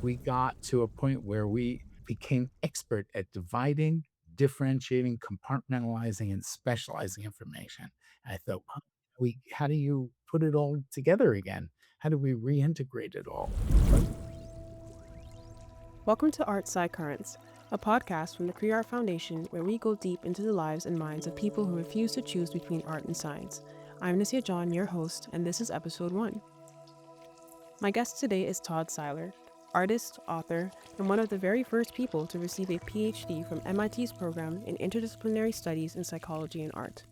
we got to a point where we became expert at dividing, differentiating, compartmentalizing, and specializing information. And I thought, wow, how do you put it all together again? How do we reintegrate it all? Welcome to Art-Sci Currents, a podcast from the Career Art Foundation where we go deep into the lives and minds of people who refuse to choose between art and science. I'm Nasia John, your host, and this is episode 1. My guest today is Todd Siler, artist, author, and one of the very first people to receive a PhD from MIT's program in interdisciplinary studies in psychology and art.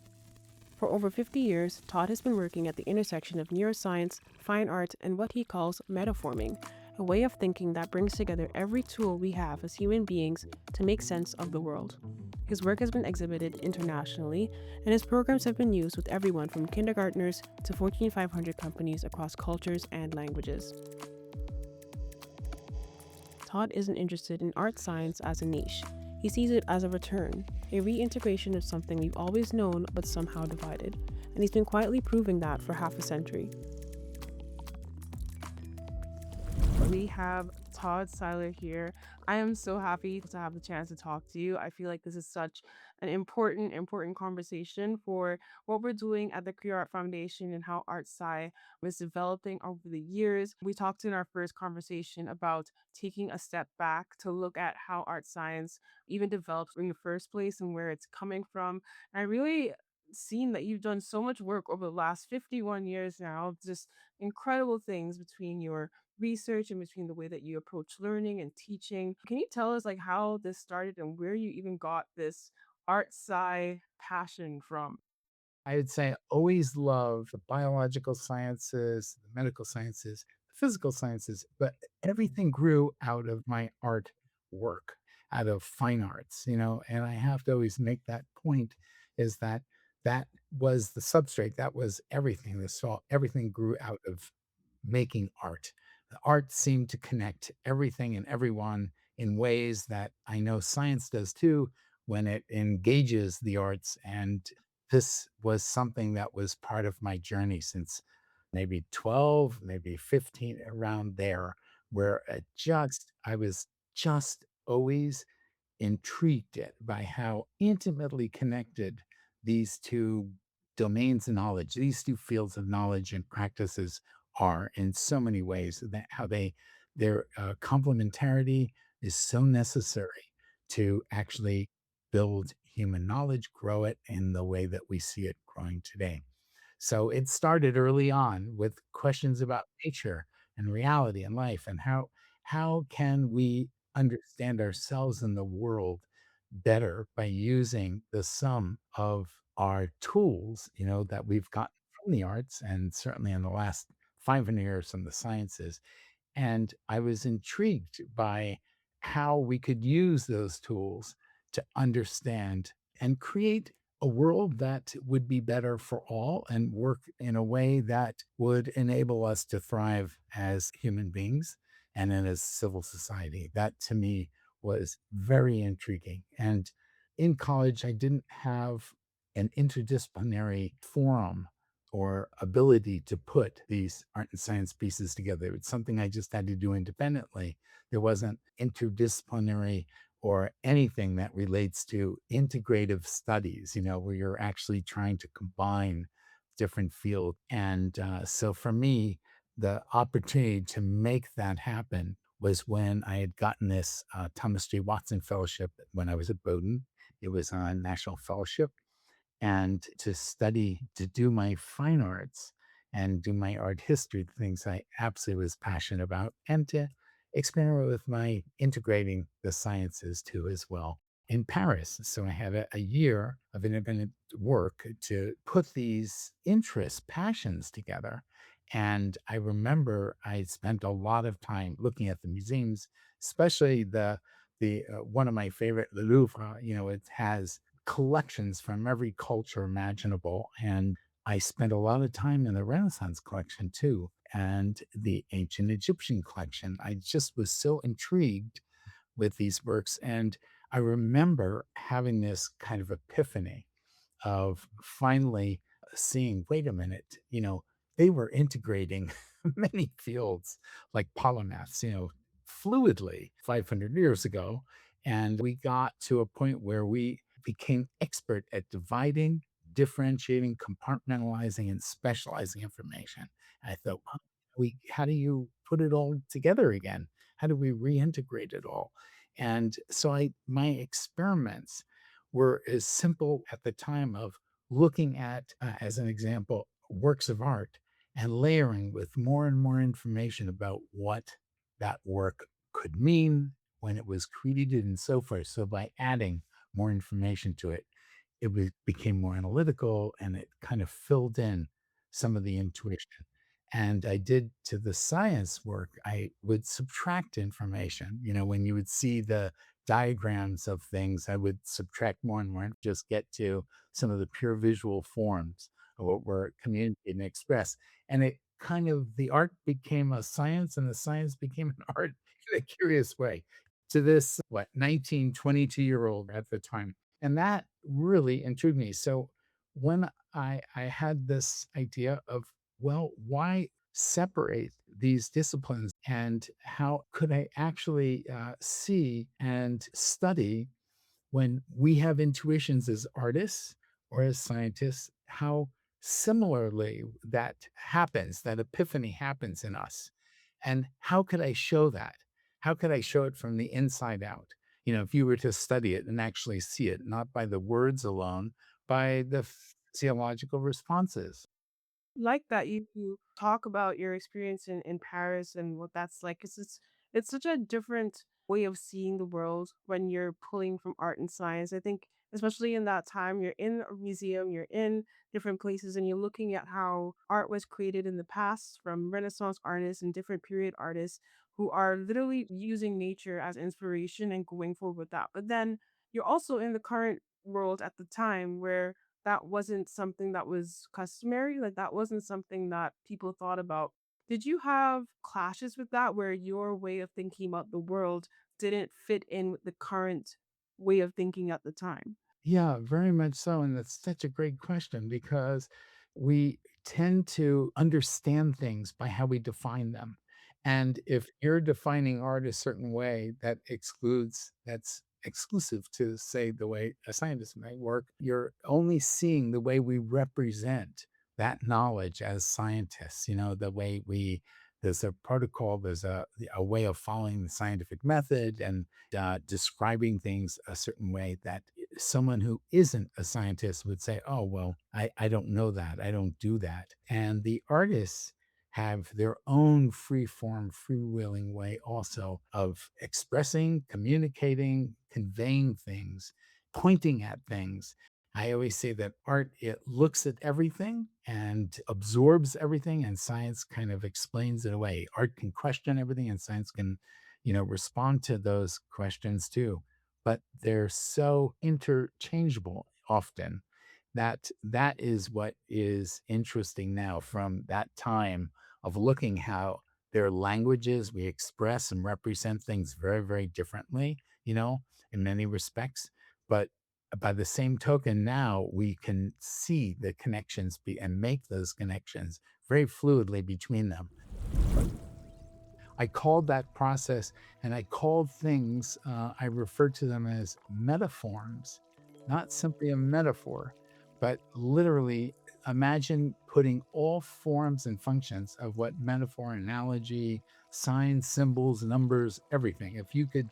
For over 50 years, Todd has been working at the intersection of neuroscience, fine art, and what he calls metaphorming, a way of thinking that brings together every tool we have as human beings to make sense of the world. His work has been exhibited internationally, and his programs have been used with everyone from kindergartners to Fortune 500 companies across cultures and languages. Todd isn't interested in art science as a niche. He sees it as a return, a reintegration of something we've always known but somehow divided, and he's been quietly proving that for half a century. We have Todd Siler here. I am so happy to have the chance to talk to you. I feel like this is such an important conversation for what we're doing at the Career Art Foundation and how Art-Sci was developing over the years. We talked in our first conversation about taking a step back to look at how art science even developed in the first place and where it's coming from. And I really seen that you've done so much work over the last 51 years now, just incredible things between your research and between the way that you approach learning and teaching. Can you tell us like how this started and where you even got this art sci passion from? I would say I always love the biological sciences, the medical sciences, the physical sciences, but everything grew out of my art work, out of fine arts, and I have to always make that point is that that was the substrate, that was everything. Everything grew out of making art. The art seemed to connect everything and everyone in ways that I know science does too when it engages the arts. And this was something that was part of my journey since maybe 12, maybe 15, around there, where I was just always intrigued by how intimately connected these two domains of knowledge, these two fields of knowledge and practices are in so many ways. That how their complementarity is so necessary to actually build human knowledge, grow it in the way that we see it growing today. So it started early on with questions about nature and reality and life and how can we understand ourselves and the world better by using the sum of our tools, that we've gotten from the arts and certainly in the last 500 years from the sciences. And I was intrigued by how we could use those tools to understand and create a world that would be better for all and work in a way that would enable us to thrive as human beings and in a civil society. That to me was very intriguing. And in college, I didn't have an interdisciplinary forum or ability to put these art and science pieces together. It's something I just had to do independently. There wasn't interdisciplinary or anything that relates to integrative studies, where you're actually trying to combine different fields. And so for me, the opportunity to make that happen was when I had gotten this Thomas J. Watson Fellowship when I was at Bowdoin. It was a national fellowship and to study, to do my fine arts and do my art history, the things I absolutely was passionate about, and to experiment with my integrating the sciences too as well in Paris. So I had a year of independent work to put these interests, passions together. And I remember I spent a lot of time looking at the museums, especially the one of my favorite, the Louvre. It has collections from every culture imaginable. And I spent a lot of time in the Renaissance collection too, and the ancient Egyptian collection. I just was so intrigued with these works. And I remember having this kind of epiphany of finally seeing, wait a minute, they were integrating many fields like polymaths, fluidly 500 years ago. And we got to a point where we became expert at dividing, differentiating, compartmentalizing, and specializing information. And I thought, wow, how do you put it all together again? How do we reintegrate it all? And so my experiments were as simple at the time of looking at, as an example, works of art and layering with more and more information about what that work could mean when it was created and so forth. So by adding more information to it, became more analytical and it kind of filled in some of the intuition. And I did to the science work, I would subtract information. When you would see the diagrams of things, I would subtract more and more and just get to some of the pure visual forms of what were communicated and expressed. And it kind of the art became a science and the science became an art in a curious way to this, 19, 22-year-old at the time. And that really intrigued me. So when I had this idea of, well, why separate these disciplines and how could I actually see and study when we have intuitions as artists or as scientists, how similarly that happens, that epiphany happens in us. And how could I show that? How could I show it from the inside out? If you were to study it and actually see it, not by the words alone, by the physiological responses. Like that you talk about your experience in Paris and what that's like. It's such a different way of seeing the world when you're pulling from art and science. I think especially in that time, you're in a museum, you're in different places, and you're looking at how art was created in the past from Renaissance artists and different period artists who are literally using nature as inspiration and going forward with that. But then you're also in the current world at the time where that wasn't something that was customary, like, that wasn't something that people thought about. Did you have clashes with that where your way of thinking about the world didn't fit in with the current way of thinking at the time? Yeah, very much so. And that's such a great question because we tend to understand things by how we define them. And if you're defining art a certain way that's exclusive to, say, the way a scientist might work, you're only seeing the way we represent that knowledge as scientists, the way there's a protocol, there's a way of following the scientific method and describing things a certain way that someone who isn't a scientist would say, oh, well, I don't know that. I don't do that. And the artists have their own free form, freewheeling way also of expressing, communicating, conveying things, pointing at things. I always say that art, it looks at everything and absorbs everything, and science kind of explains it away. Art can question everything, and science can, respond to those questions too. But they're so interchangeable often that that is what is interesting now from that time of looking how their languages we express and represent things very, very differently, in many respects. But by the same token, now we can see the connections and make those connections very fluidly between them. I called that process and I called things, I refer to them as metaphorms, not simply a metaphor, but literally imagine putting all forms and functions of what metaphor, analogy, signs, symbols, numbers, everything. If you could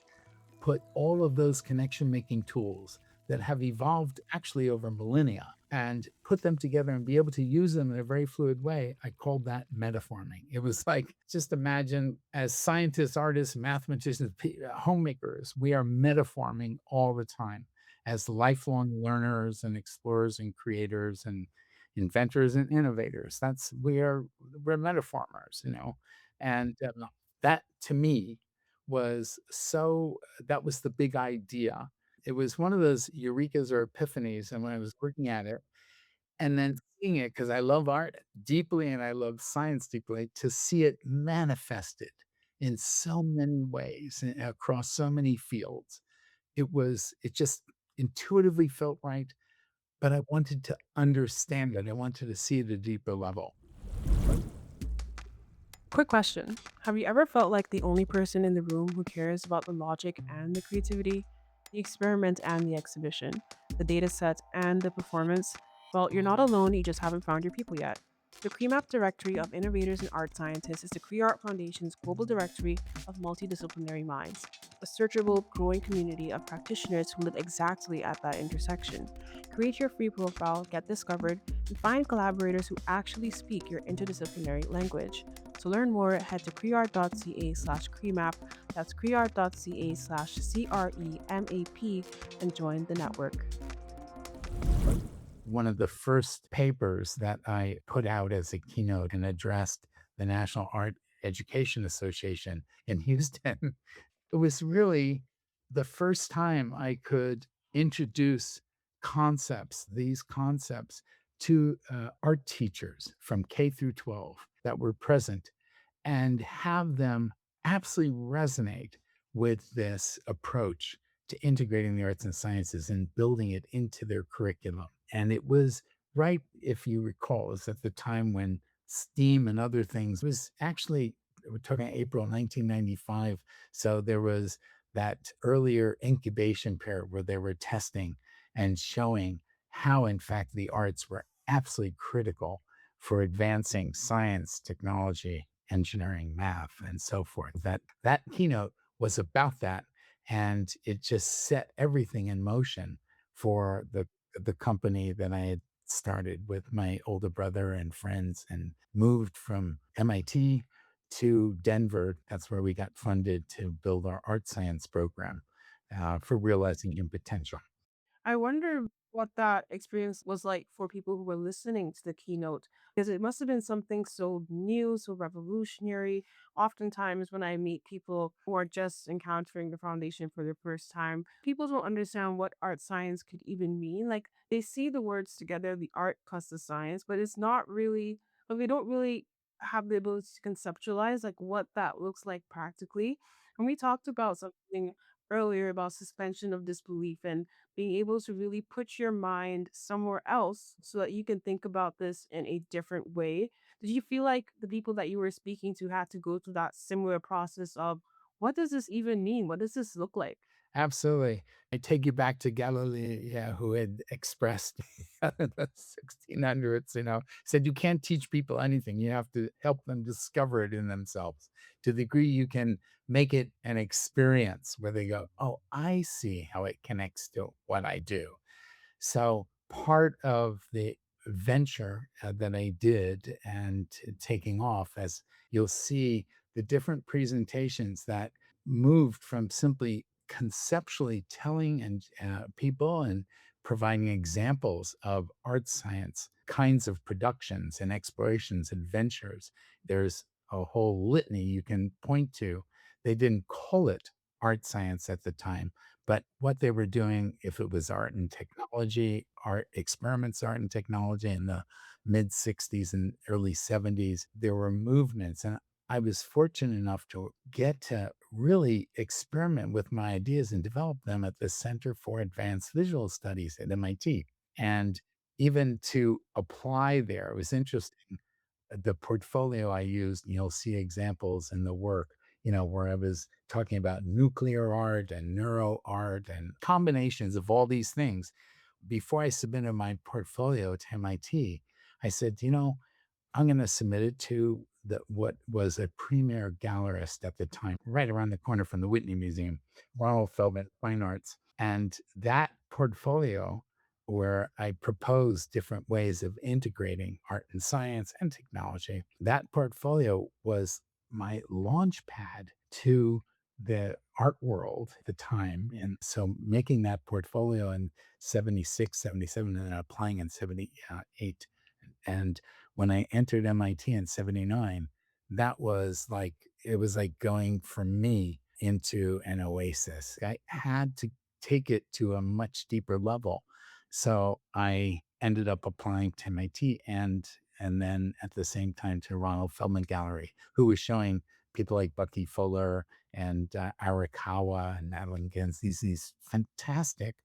put all of those connection making tools that have evolved actually over millennia and put them together and be able to use them in a very fluid way. I called that metaphorming. It was like, just imagine as scientists, artists, mathematicians, homemakers, we are metaphorming all the time as lifelong learners and explorers and creators and inventors and innovators. We're metaphormers, and that to me that was the big idea. It was one of those eurekas or epiphanies, and when I was working at it, and then seeing it because I love art deeply and I love science deeply, to see it manifested in so many ways and across so many fields. It just intuitively felt right, but I wanted to understand it. I wanted to see it at a deeper level. Quick question. Have you ever felt like the only person in the room who cares about the logic and the creativity, the experiment and the exhibition, the data set and the performance? Well, you're not alone, you just haven't found your people yet. The CREMAP Directory of Innovators and Art Scientists is the CreArt Foundation's global directory of multidisciplinary minds, a searchable, growing community of practitioners who live exactly at that intersection. Create your free profile, get discovered, and find collaborators who actually speak your interdisciplinary language. To learn more, head to creart.ca/cremap, that's creart.ca/CREMAP, and join the network. One of the first papers that I put out as a keynote and addressed the National Art Education Association in Houston. It was really the first time I could introduce these concepts to art teachers from K through 12 that were present and have them absolutely resonate with this approach to integrating the arts and sciences and building it into their curriculum. And it was right, if you recall, is at the time when STEAM and other things was actually, we're talking April 1995. So there was that earlier incubation period where they were testing and showing how, in fact, the arts were absolutely critical for advancing science, technology, engineering, math, and so forth. That keynote was about that, and it just set everything in motion for the company that I had started with my older brother and friends, and moved from MIT to Denver. That's where we got funded to build our art science program for realizing human potential. I wonder what that experience was like for people who were listening to the keynote, because it must have been something so new, so revolutionary. Oftentimes, when I meet people who are just encountering the foundation for the first time, people don't understand what art science could even mean. Like, they see the words together, the art plus the science, but it's not really, like, they don't really have the ability to conceptualize like what that looks like practically. And we talked about something earlier about suspension of disbelief and being able to really put your mind somewhere else so that you can think about this in a different way. Did you feel like the people that you were speaking to had to go through that similar process of what does this even mean? What does this look like? Absolutely. I take you back to Galileo, yeah, who had expressed in the 1600s, said you can't teach people anything. You have to help them discover it in themselves. To the degree you can make it an experience where they go, oh, I see how it connects to what I do. So part of the venture that I did and taking off, as you'll see, the different presentations that moved from simply conceptually telling and people and providing examples of art science kinds of productions and explorations and ventures. There's a whole litany you can point to. They didn't call it art science at the time, but what they were doing, if it was art and technology, art experiments, art and technology in the mid 60s and early 70s, there were movements. And I was fortunate enough to get to really experiment with my ideas and develop them at the Center for Advanced Visual Studies at MIT. And even to apply there, it was interesting the portfolio I used, you'll see examples in the work, where I was talking about nuclear art and neuro art and combinations of all these things. Before I submitted my portfolio to MIT, I said, I'm going to submit it to what was a premier gallerist at the time, right around the corner from the Whitney Museum, Ronald Feldman Fine Arts. And that portfolio, where I proposed different ways of integrating art and science and technology, that portfolio was my launch pad to the art world at the time. And so making that portfolio in 76, 77, and then applying in 78. And when I entered MIT in 79, that was like, it was like going for me into an oasis. I had to take it to a much deeper level. So I ended up applying to MIT and then at the same time to Ronald Feldman Gallery, who was showing people like Bucky Fuller and Arakawa and Madeline Gens, these fantastic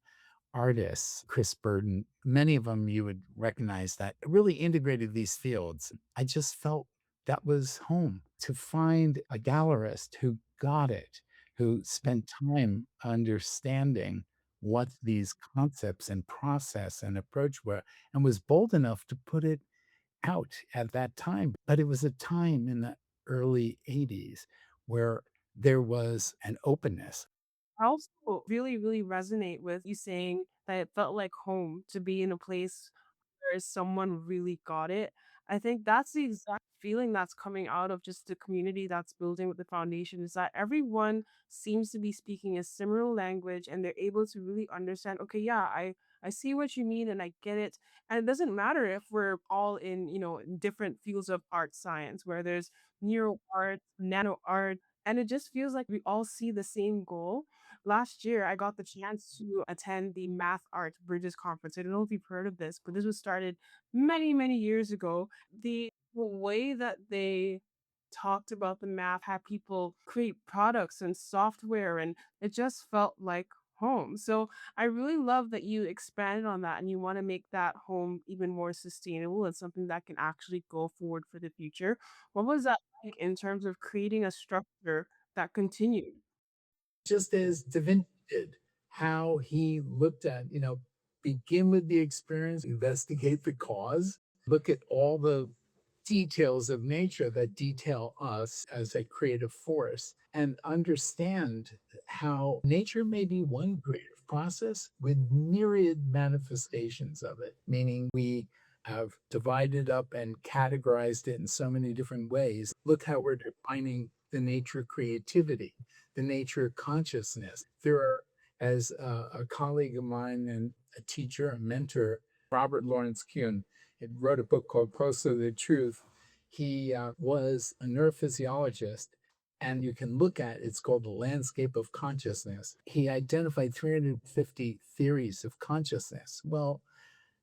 artists, Chris Burden, many of them you would recognize that really integrated these fields. I just felt that was home. To find a gallerist who got it, who spent time understanding what these concepts and process and approach were, and was bold enough to put it out at that time. But it was a time in the early '80s where there was an openness. I also really, really resonate with you saying that it felt like home to be in a place where someone really got it. I think that's the exact feeling that's coming out of just the community that's building with the foundation is that everyone seems to be speaking a similar language and they're able to really understand, okay, yeah, I see what you mean and I get it. And it doesn't matter if we're all in, in different fields of art science where there's neuro art, nano art, and it just feels like we all see the same goal. Last year, I got the chance to attend the Math Art Bridges Conference. I don't know if you've heard of this, but this was started many, many years ago. The way that they talked about the math, had people create products and software, and it just felt like home. So I really love that you expanded on that and you want to make that home even more sustainable and something that can actually go forward for the future. What was that like in terms of creating a structure that continued? Just as Da Vinci did, how he looked at, begin with the experience, investigate the cause, look at all the details of nature that detail us as a creative force, and understand how nature may be one creative process with myriad manifestations of it, meaning we have divided up and categorized it in so many different ways. Look how we're defining the nature creativity, the nature of consciousness. There are, as a colleague of mine and a teacher, a mentor, Robert Lawrence Kuhn, had wrote a book called Closer to the Truth. He was a neurophysiologist, and you can look at it's called the landscape of consciousness. He identified 350 theories of consciousness. Well,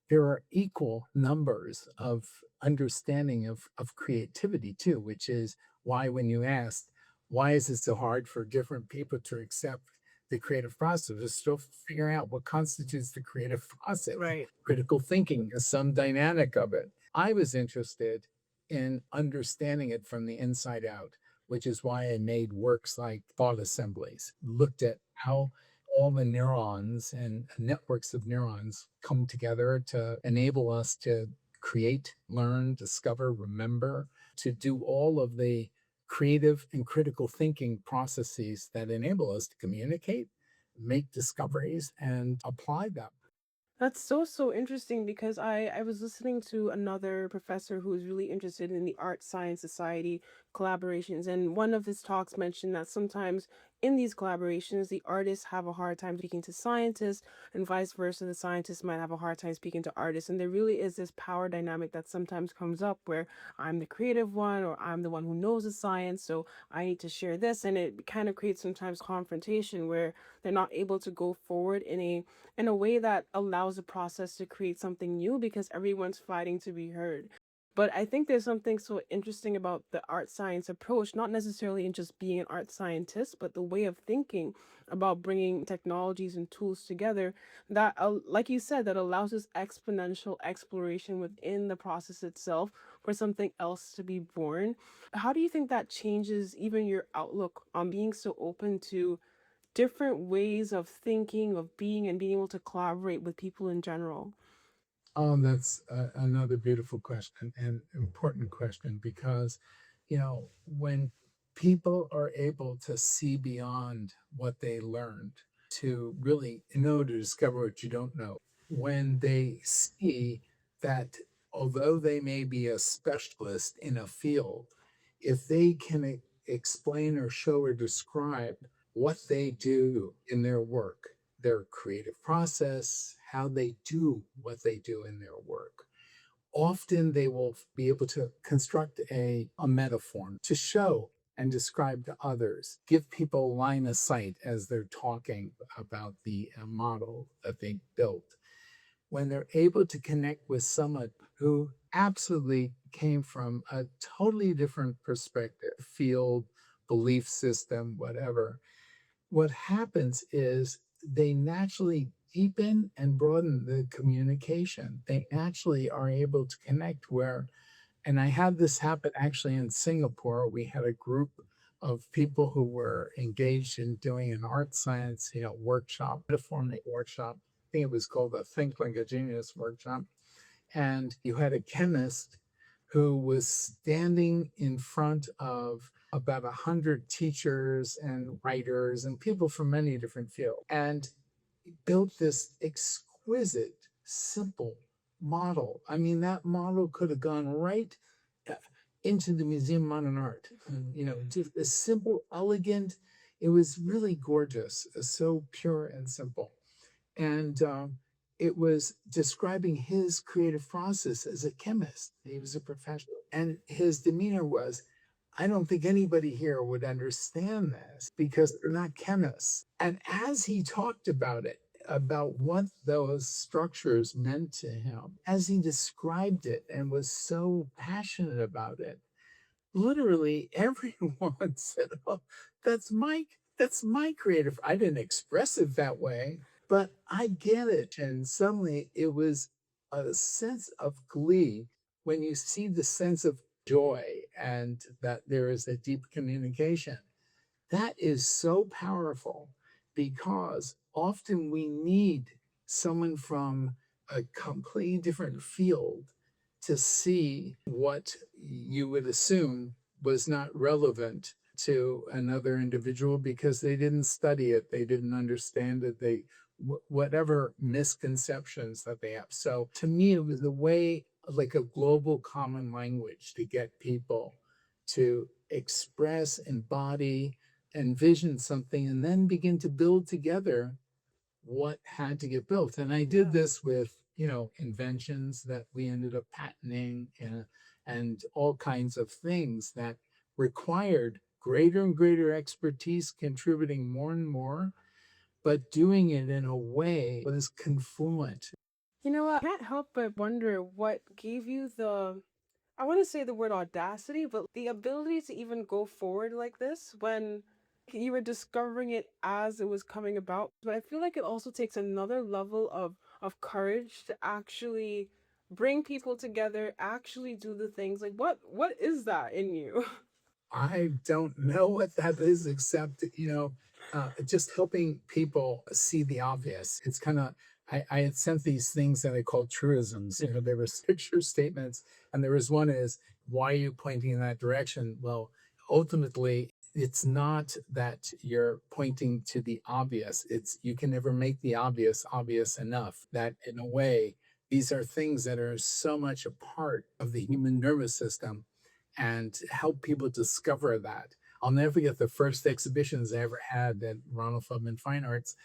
there are equal numbers of understanding of creativity too, which is why when you asked, why is it so hard for different people to accept the creative process, we're still figuring out what constitutes the creative process. Right. Critical thinking is some dynamic of it. I was interested in understanding it from the inside out, which is why I made works like thought assemblies, looked at how all the neurons and networks of neurons come together to enable us to create, learn, discover, remember, to do all of the creative and critical thinking processes that enable us to communicate, make discoveries, and apply them. That's so, so interesting because I was listening to another professor who was really interested in the art science society collaborations. And one of his talks mentioned that sometimes in these collaborations, the artists have a hard time speaking to scientists, and vice versa. The scientists might have a hard time speaking to artists. And there really is this power dynamic that sometimes comes up where I'm the creative one or I'm the one who knows the science. So I need to share this. And it kind of creates sometimes confrontation where they're not able to go forward in a way that allows the process to create something new because everyone's fighting to be heard. But I think there's something so interesting about the art science approach, not necessarily in just being an art scientist, but the way of thinking about bringing technologies and tools together that, like you said, that allows this exponential exploration within the process itself for something else to be born. How do you think that changes even your outlook on being so open to different ways of thinking, of being, and being able to collaborate with people in general? That's another beautiful question and important question because, when people are able to see beyond what they learned, to really know to discover what you don't know, when they see that although they may be a specialist in a field, if they can explain or show or describe what they do in their work, their creative process, how they do what they do in their work. Often they will be able to construct a metaphor to show and describe to others, give people line of sight as they're talking about the model that they built. When they're able to connect with someone who absolutely came from a totally different perspective, field, belief system, whatever, what happens is they naturally deepen and broaden the communication. They naturally are able to connect where And I had this happen actually in Singapore. We had a group of people who were engaged in doing an art science, workshop, metaphorming workshop. I think it was called the Think Like a Genius workshop. And you had a chemist who was standing in front of about 100 teachers and writers and people from many different fields. And built this exquisite, simple model. I mean, that model could have gone right uh, into the Museum of Modern Art. Just a simple, elegant. It was really gorgeous, so pure and simple. And it was describing his creative process as a chemist. He was a professional. And his demeanor was, I don't think anybody here would understand this because they're not chemists. And as he talked about it, about what those structures meant to him, as he described it and was so passionate about it, literally everyone said, "Oh, that's my creative." I didn't express it that way, but I get it. And suddenly it was a sense of glee when you see the sense of joy and that there is a deep communication. That is so powerful because often we need someone from a completely different field to see what you would assume was not relevant to another individual because they didn't study it, they didn't understand it, whatever misconceptions that they have. So to me, it was a way like a global common language to get people to express, embody, envision something, and then begin to build together what had to get built. And I did this with, inventions that we ended up patenting and all kinds of things that required greater and greater expertise, contributing more and more, but doing it in a way that is confluent. You know what? I can't help but wonder what gave you the, I want to say the word audacity, but the ability to even go forward like this when you were discovering it as it was coming about. But I feel like it also takes another level of courage to actually bring people together, actually do the things. Like what is that in you? I don't know what that is, except, just helping people see the obvious. It's kind of, I had sent these things that I call truisms. There was picture statements, and there was one is, why are you pointing in that direction? Well, ultimately, it's not that you're pointing to the obvious. It's you can never make the obvious obvious enough. That in a way, these are things that are so much a part of the human nervous system and help people discover that. I'll never forget the first exhibitions I ever had at Ronald Feldman Fine Arts.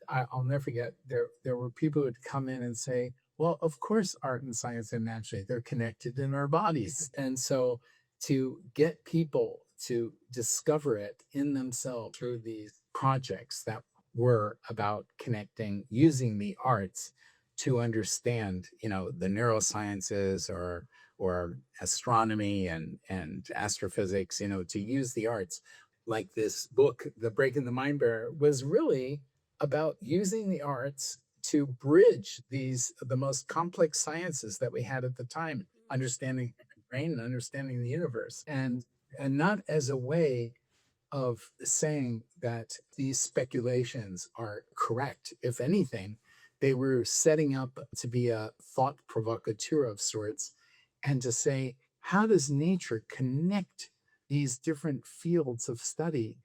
I'll never forget there were people who would come in and say, "Well, of course, art and science and naturally they're connected in our bodies." And so to get people to discover it in themselves through these projects that were about connecting using the arts to understand, the neurosciences or astronomy and astrophysics, to use the arts. Like this book, The Breaking the Mind Barrier, was really about using the arts to bridge the most complex sciences that we had at the time, understanding the brain and understanding the universe. And not as a way of saying that these speculations are correct. If anything, they were setting up to be a thought provocateur of sorts and to say, how does nature connect these different fields of study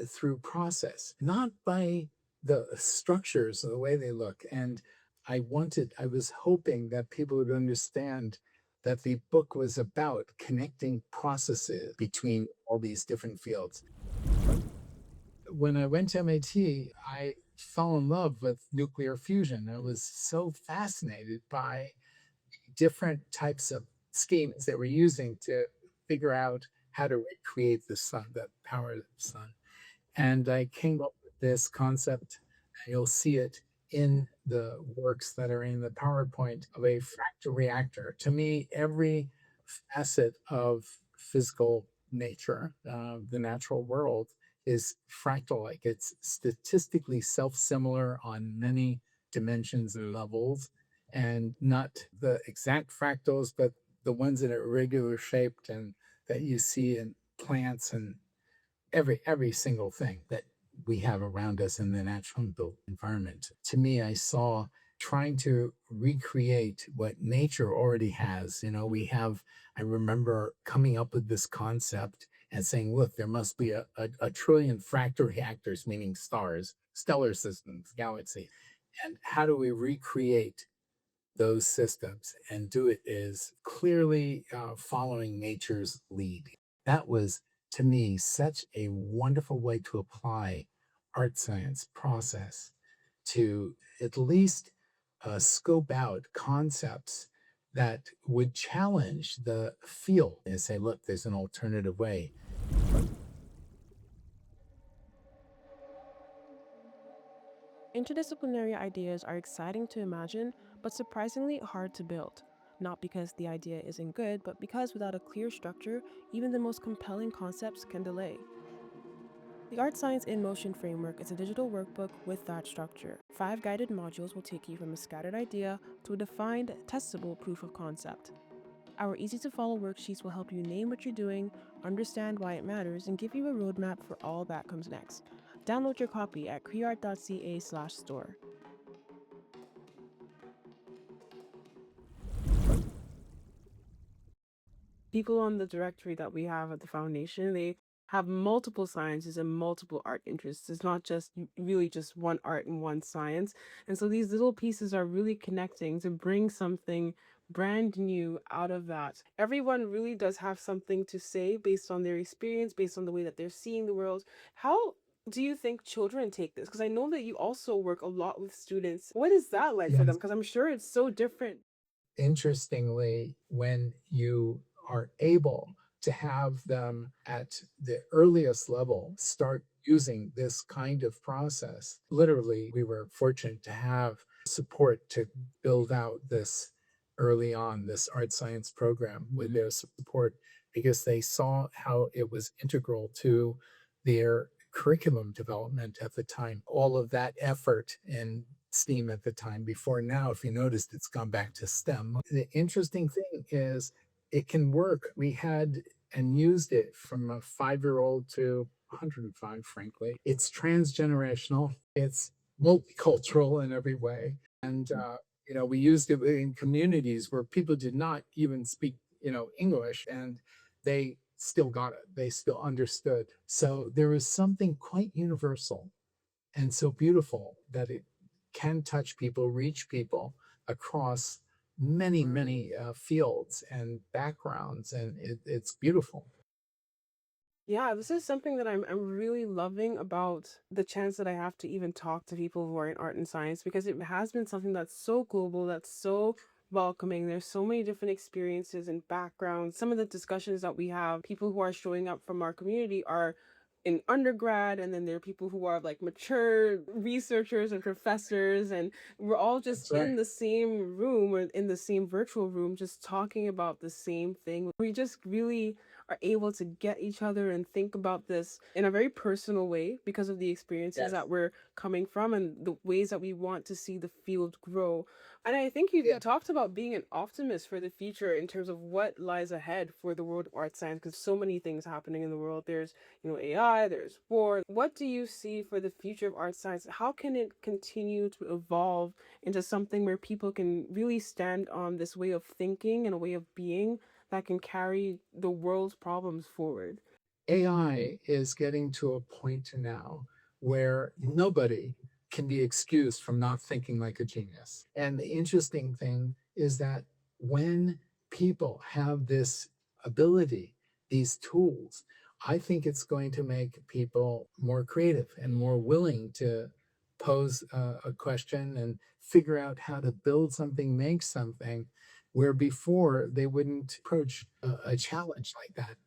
through process, not by the structures or the way they look. And I was hoping that people would understand that the book was about connecting processes between all these different fields. When I went to MIT, I fell in love with nuclear fusion. I was so fascinated by different types of schemes that we're using to figure out how to recreate the sun, the power of the sun. And I came up with this concept, and you'll see it in the works that are in the PowerPoint of a fractal reactor. To me, every facet of physical nature, the natural world, is fractal like. It's statistically self similar on many dimensions and levels, and not the exact fractals, but the ones that are irregular shaped and that you see in plants and every single thing that we have around us in the natural built environment. To me, I saw trying to recreate what nature already has. We have, I remember coming up with this concept and saying, look, there must be a trillion fractal reactors, meaning stars, stellar systems, galaxy. And how do we recreate those systems and do it is clearly following nature's lead. That was, to me, such a wonderful way to apply art science process to at least scope out concepts that would challenge the field and say, look, there's an alternative way. Interdisciplinary ideas are exciting to imagine, but surprisingly hard to build. Not because the idea isn't good, but because without a clear structure, even the most compelling concepts can delay. The ArtScience in Motion framework is a digital workbook with that structure. 5 guided modules will take you from a scattered idea to a defined, testable proof of concept. Our easy to follow worksheets will help you name what you're doing, understand why it matters, and give you a roadmap for all that comes next. Download your copy at creart.ca/store. People on the directory that we have at the foundation, they have multiple sciences and multiple art interests. It's not just really just one art and one science. And so these little pieces are really connecting to bring something brand new out of that. Everyone really does have something to say based on their experience, based on the way that they're seeing the world. How do you think children take this? Because I know that you also work a lot with students. What is that like for them? Yes. Because I'm sure it's so different. Interestingly, when you are able to have them at the earliest level start using this kind of process, literally, we were fortunate to have support to build out this early on, this art science program with their support because they saw how it was integral to their curriculum development at the time. All of that effort and STEAM at the time. Before now, if you noticed, it's gone back to STEM. The interesting thing is it can work. We had and used it from a 5-year-old to 105, frankly. It's transgenerational, it's multicultural in every way. And, we used it in communities where people did not even speak, English, and they still got it. They still understood. So there was something quite universal and so beautiful that it can touch people, reach people across many fields and backgrounds, and it's beautiful. Yeah, this is something that I'm really loving about the chance that I have to even talk to people who are in art and science because it has been something that's so global, that's so welcoming. There's so many different experiences and backgrounds. Some of the discussions that we have, people who are showing up from our community are in undergrad, and then there are people who are like mature researchers and professors, and we're all just That's in right. the same room or in the same virtual room, just talking about the same thing. We just really are able to get each other and think about this in a very personal way because of the experiences Yes. that we're coming from and the ways that we want to see the field grow. And I think you Yeah. talked about being an optimist for the future in terms of what lies ahead for the world of art science because so many things happening in the world. There's, AI, there's war. What do you see for the future of art science? How can it continue to evolve into something where people can really stand on this way of thinking and a way of being that can carry the world's problems forward? AI is getting to a point now where nobody can be excused from not thinking like a genius. And the interesting thing is that when people have this ability, these tools, I think it's going to make people more creative and more willing to pose a question and figure out how to build something, make something, where before they wouldn't approach a challenge like that.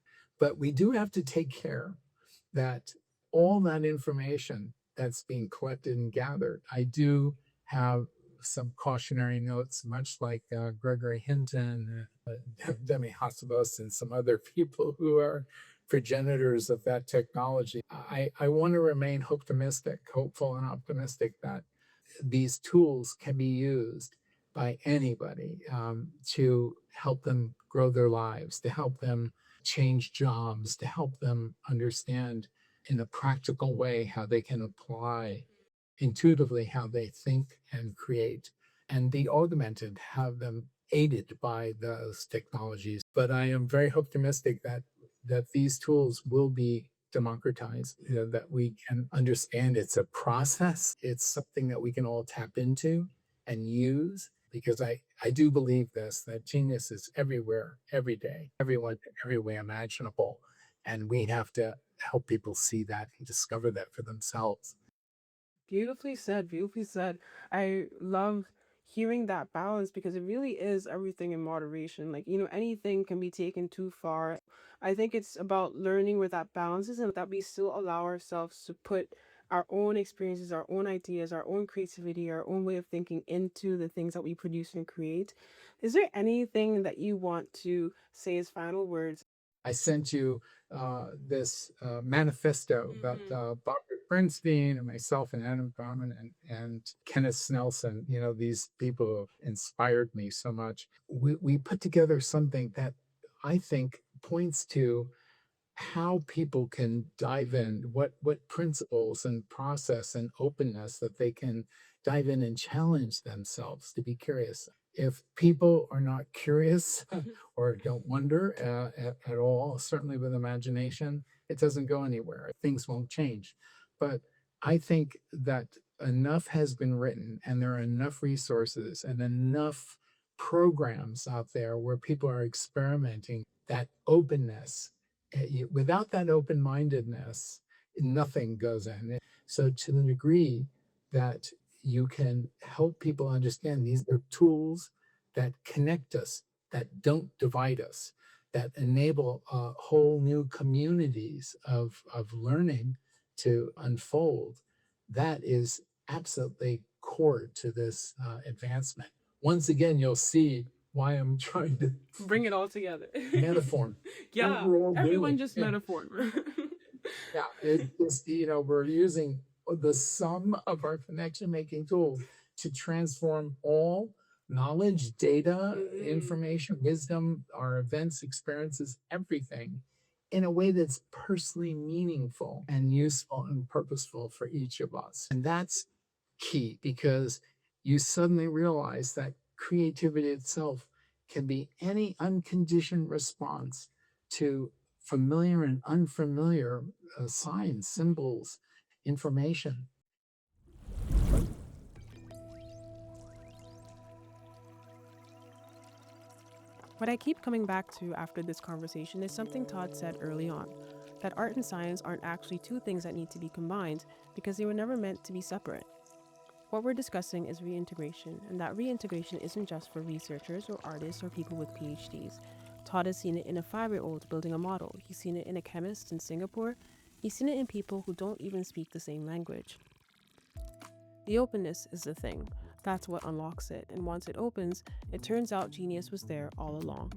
But we do have to take care that all that information that's being collected and gathered, I do have some cautionary notes, much like Gregory Hinton, Demi Hassabos, and some other people who are progenitors of that technology. I want to remain optimistic, hopeful, and optimistic that these tools can be used by anybody to help them grow their lives, to help them change jobs, to help them understand in a practical way how they can apply intuitively how they think and create, and be augmented, have them aided by those technologies. But I am very optimistic that these tools will be democratized, that we can understand it's a process, it's something that we can all tap into and use. Because I do believe this that genius is everywhere, every day, everyone, every way imaginable. And we have to help people see that and discover that for themselves. Beautifully said, beautifully said. I love hearing that balance because it really is everything in moderation. Like, anything can be taken too far. I think it's about learning where that balance is and that we still allow ourselves to put our own experiences, our own ideas, our own creativity, our own way of thinking into the things that we produce and create. Is there anything that you want to say as final words? I sent you this manifesto that Barbara Bernstein and myself and Adam Bauman and Kenneth Snelson, these people have inspired me so much. We put together something that I think points to how people can dive in, what principles and process and openness that they can dive in and challenge themselves to be curious. If people are not curious or don't wonder at all, certainly with imagination, it doesn't go anywhere. Things won't change. But I think that enough has been written and there are enough resources and enough programs out there where people are experimenting that openness. Without that open mindedness, nothing goes in. So, to the degree that you can help people understand these are tools that connect us, that don't divide us, that enable whole new communities of learning to unfold, that is absolutely core to this advancement. Once again, you'll see why I'm trying to Bring it all together. metaphor what Yeah, we're all everyone doing. just Yeah, metaphor. yeah. It's just, we're using the sum of our connection making tools to transform all knowledge, data, information, wisdom, our events, experiences, everything in a way that's personally meaningful and useful and purposeful for each of us. And that's key because you suddenly realize that creativity itself can be any unconditioned response to familiar and unfamiliar signs, symbols, information. What I keep coming back to after this conversation is something Todd said early on, that art and science aren't actually two things that need to be combined because they were never meant to be separate. What we're discussing is reintegration, and that reintegration isn't just for researchers or artists or people with PhDs. Todd has seen it in a 5-year-old building a model, he's seen it in a chemist in Singapore, he's seen it in people who don't even speak the same language. The openness is the thing. That's what unlocks it, and once it opens, it turns out genius was there all along.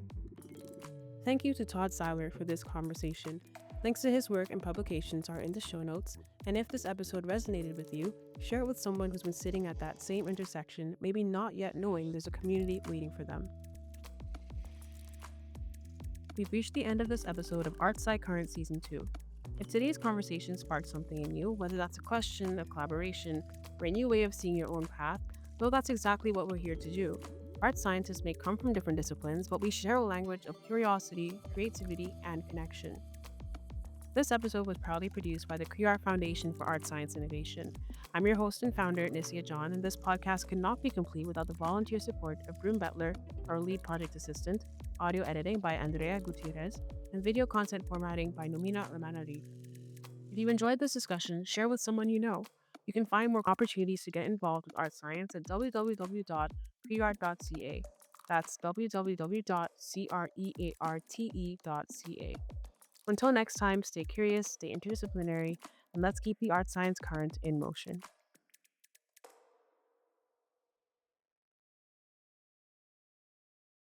Thank you to Todd Siler for this conversation. Links to his work and publications are in the show notes, and if this episode resonated with you, share it with someone who's been sitting at that same intersection, maybe not yet knowing there's a community waiting for them. We've reached the end of this episode of Art-Sci Currents Season 2. If today's conversation sparked something in you, whether that's a question, a collaboration, or a new way of seeing your own path, know that's exactly what we're here to do. Art scientists may come from different disciplines, but we share a language of curiosity, creativity, and connection. This episode was proudly produced by the Queer Art Foundation for Art Science Innovation. I'm your host and founder, Nisia John, and this podcast could not be complete without the volunteer support of Broom Bettler, our lead project assistant, audio editing by Andrea Gutierrez, and video content formatting by Nomina Ramanari. If you enjoyed this discussion, share with someone you know. You can find more opportunities to get involved with art science at www.creart.ca. That's www.crearte.ca. Until next time, stay curious, stay interdisciplinary, and let's keep the art science current in motion.